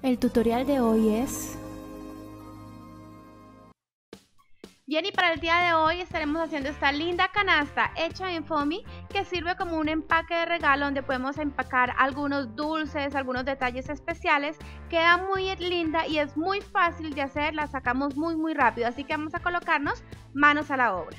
El tutorial de hoy es... Bien, y para el día de hoy estaremos haciendo esta linda canasta hecha en foamy que sirve como un empaque de regalo donde podemos empacar algunos dulces, algunos detalles especiales. Queda muy linda y es muy fácil de hacer, la sacamos muy rápido, así que vamos a colocarnos manos a la obra.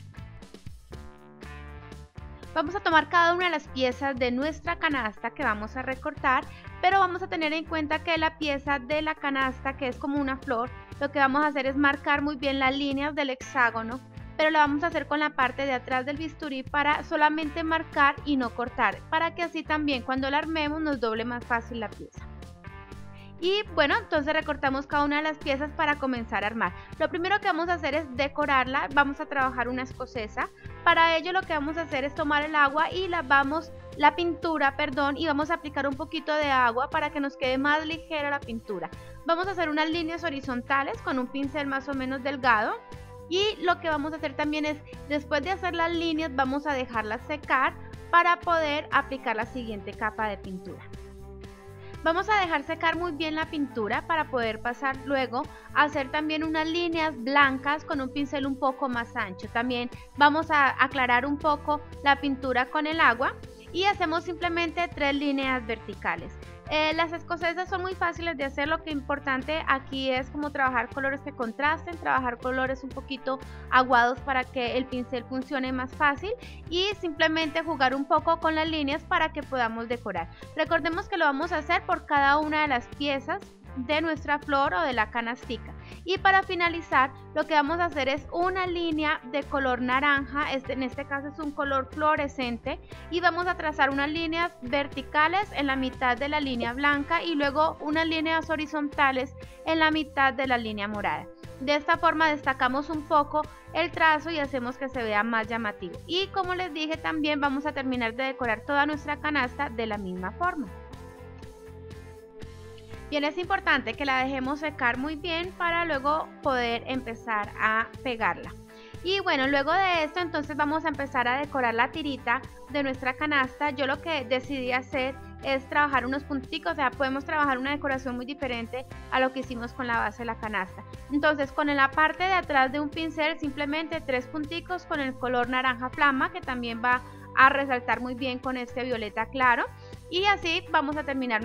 Vamos a tomar cada una de las piezas de nuestra canasta que vamos a recortar, pero vamos a tener en cuenta que la pieza de la canasta, que es como una flor, lo que vamos a hacer es marcar muy bien las líneas del hexágono, pero lo vamos a hacer con la parte de atrás del bisturí para solamente marcar y no cortar, para que así también cuando la armemos nos doble más fácil la pieza. Y bueno, entonces recortamos cada una de las piezas para comenzar a armar. Lo primero que vamos a hacer es decorarla, vamos a trabajar una escocesa. Para ello lo que vamos a hacer es tomar el agua y la pintura, y vamos a aplicar un poquito de agua para que nos quede más ligera la pintura. Vamos a hacer unas líneas horizontales con un pincel más o menos delgado. Y lo que vamos a hacer también es, después de hacer las líneas, vamos a dejarlas secar para poder aplicar la siguiente capa de pintura. Vamos a dejar secar muy bien la pintura para poder pasar luego a hacer también unas líneas blancas con un pincel un poco más ancho. También vamos a aclarar un poco la pintura con el agua y hacemos simplemente 3 líneas verticales. Las escocesas son muy fáciles de hacer, lo que es importante aquí es como trabajar colores que contrasten, trabajar colores un poquito aguados para que el pincel funcione más fácil y simplemente jugar un poco con las líneas para que podamos decorar. Recordemos que lo vamos a hacer por cada una de las piezas de nuestra flor o de la canastica. Y para finalizar lo que vamos a hacer es una línea de color naranja, en este caso es un color fluorescente, y vamos a trazar unas líneas verticales en la mitad de la línea blanca y luego unas líneas horizontales en la mitad de la línea morada. De esta forma destacamos un poco el trazo y hacemos que se vea más llamativo. Y como les dije, también vamos a terminar de decorar toda nuestra canasta de la misma forma. Bien, es importante que la dejemos secar muy bien para luego poder empezar a pegarla. Y bueno, luego de esto entonces vamos a empezar a decorar la tirita de nuestra canasta. Yo lo que decidí hacer es trabajar unos punticos, o sea, podemos trabajar una decoración muy diferente a lo que hicimos con la base de la canasta. Entonces con la parte de atrás de un pincel simplemente 3 punticos con el color naranja flama, que también va a resaltar muy bien con este violeta claro. Y así vamos a terminar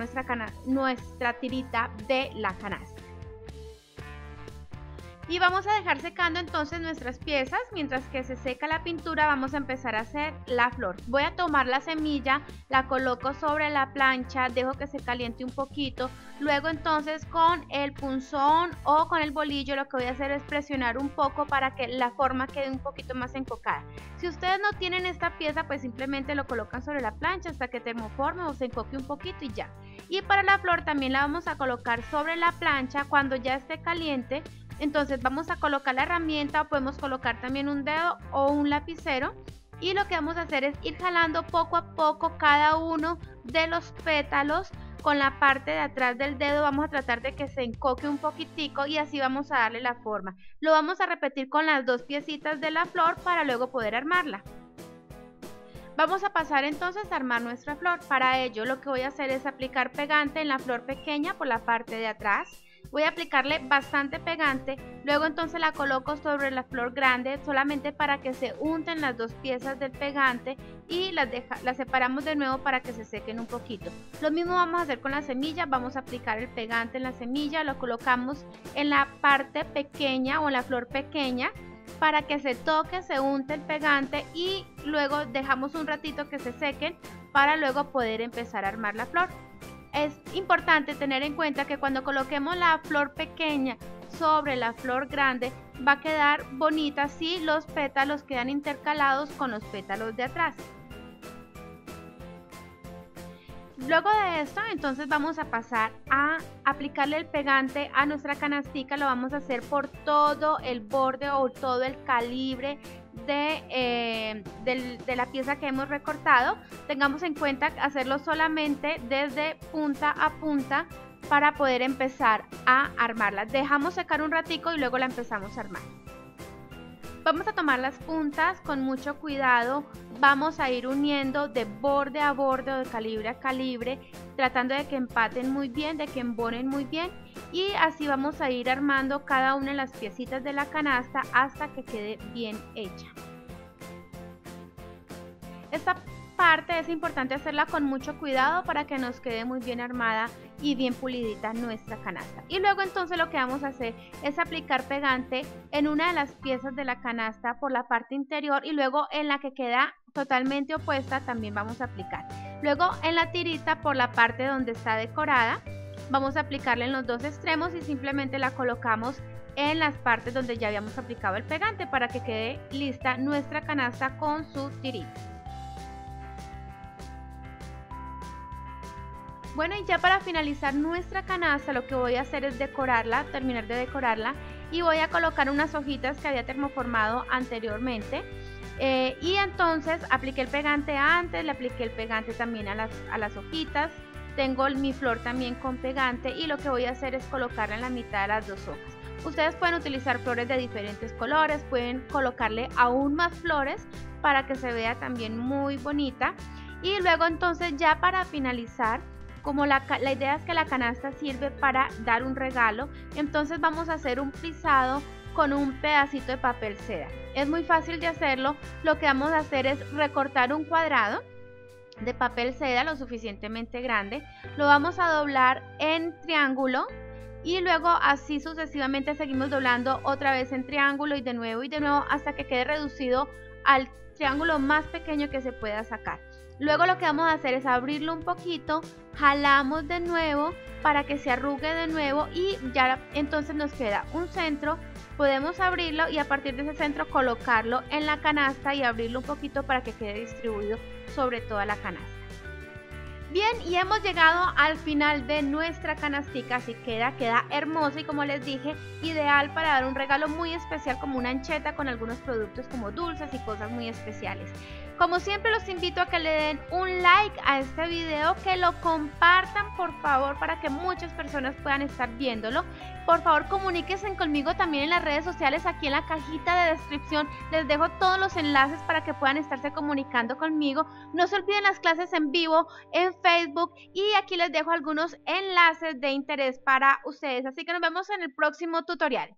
nuestra tirita de la canasta. Y vamos a dejar secando entonces nuestras piezas. Mientras que se seca la pintura vamos a empezar a hacer la flor. Voy a tomar la semilla, la coloco sobre la plancha, dejo que se caliente un poquito. Luego entonces con el punzón o con el bolillo lo que voy a hacer es presionar un poco para que la forma quede un poquito más encocada. Si ustedes no tienen esta pieza, pues simplemente lo colocan sobre la plancha hasta que termoforme o se encoque un poquito y ya. Y para la flor también la vamos a colocar sobre la plancha cuando ya esté caliente. Entonces vamos a colocar la herramienta, o podemos colocar también un dedo o un lapicero, y lo que vamos a hacer es ir jalando poco a poco cada uno de los pétalos con la parte de atrás del dedo. Vamos a tratar de que se encoque un poquitico y así vamos a darle la forma. Lo vamos a repetir con las 2 piecitas de la flor para luego poder armarla. Vamos a pasar entonces a armar nuestra flor. Para ello lo que voy a hacer es aplicar pegante en la flor pequeña por la parte de atrás. Voy a aplicarle bastante pegante, luego entonces la coloco sobre la flor grande solamente para que se unten las 2 piezas del pegante y las separamos de nuevo para que se sequen un poquito. Lo mismo vamos a hacer con la semilla, vamos a aplicar el pegante en la semilla, lo colocamos en la parte pequeña o en la flor pequeña para que se toque, se unte el pegante y luego dejamos un ratito que se sequen para luego poder empezar a armar la flor. Es importante tener en cuenta que cuando coloquemos la flor pequeña sobre la flor grande va a quedar bonita si los pétalos quedan intercalados con los pétalos de atrás. Luego de esto entonces vamos a pasar a aplicarle el pegante a nuestra canastica. Lo vamos a hacer por todo el borde o todo el calibre de la pieza que hemos recortado. Tengamos en cuenta hacerlo solamente desde punta a punta para poder empezar a armarla. Dejamos secar un ratico y luego la empezamos a armar. Vamos a tomar las puntas con mucho cuidado, vamos a ir uniendo de borde a borde o de calibre a calibre tratando de que empaten muy bien, de que embonen muy bien, y así vamos a ir armando cada una de las piecitas de la canasta hasta que quede bien hecha. Esta parte es importante hacerla con mucho cuidado para que nos quede muy bien armada y bien pulidita nuestra canasta. Y luego entonces lo que vamos a hacer es aplicar pegante en una de las piezas de la canasta por la parte interior, y luego en la que queda totalmente opuesta también vamos a aplicar. Luego en la tirita por la parte donde está decorada vamos a aplicarla en los dos extremos y simplemente la colocamos en las partes donde ya habíamos aplicado el pegante para que quede lista nuestra canasta con su tirita. Bueno, y ya para finalizar nuestra canasta lo que voy a hacer es decorarla, terminar de decorarla, y voy a colocar unas hojitas que había termoformado anteriormente. Y entonces apliqué el pegante antes, le apliqué el pegante también a las hojitas. Tengo mi flor también con pegante, y lo que voy a hacer es colocarla en la mitad de las dos hojas. Ustedes pueden utilizar flores de diferentes colores, pueden colocarle aún más flores para que se vea también muy bonita. Y luego entonces ya para finalizar, como la idea es que la canasta sirve para dar un regalo, entonces vamos a hacer un plisado con un pedacito de papel seda. Es muy fácil de hacerlo. Lo que vamos a hacer es recortar un cuadrado de papel seda lo suficientemente grande, lo vamos a doblar en triángulo y luego así sucesivamente seguimos doblando otra vez en triángulo y de nuevo hasta que quede reducido al triángulo más pequeño que se pueda sacar. Luego lo que vamos a hacer es abrirlo un poquito, jalamos de nuevo para que se arrugue de nuevo y ya entonces nos queda un centro. Podemos abrirlo y a partir de ese centro colocarlo en la canasta y abrirlo un poquito para que quede distribuido sobre toda la canasta. Bien, y hemos llegado al final de nuestra canastica, así queda hermosa y, como les dije, ideal para dar un regalo muy especial como una ancheta con algunos productos como dulces y cosas muy especiales. Como siempre los invito a que le den un like a este video, que lo compartan por favor para que muchas personas puedan estar viéndolo. Por favor comuníquense conmigo también en las redes sociales, aquí en la cajita de descripción les dejo todos los enlaces para que puedan estarse comunicando conmigo. No se olviden las clases en vivo en Facebook y aquí les dejo algunos enlaces de interés para ustedes, así que nos vemos en el próximo tutorial.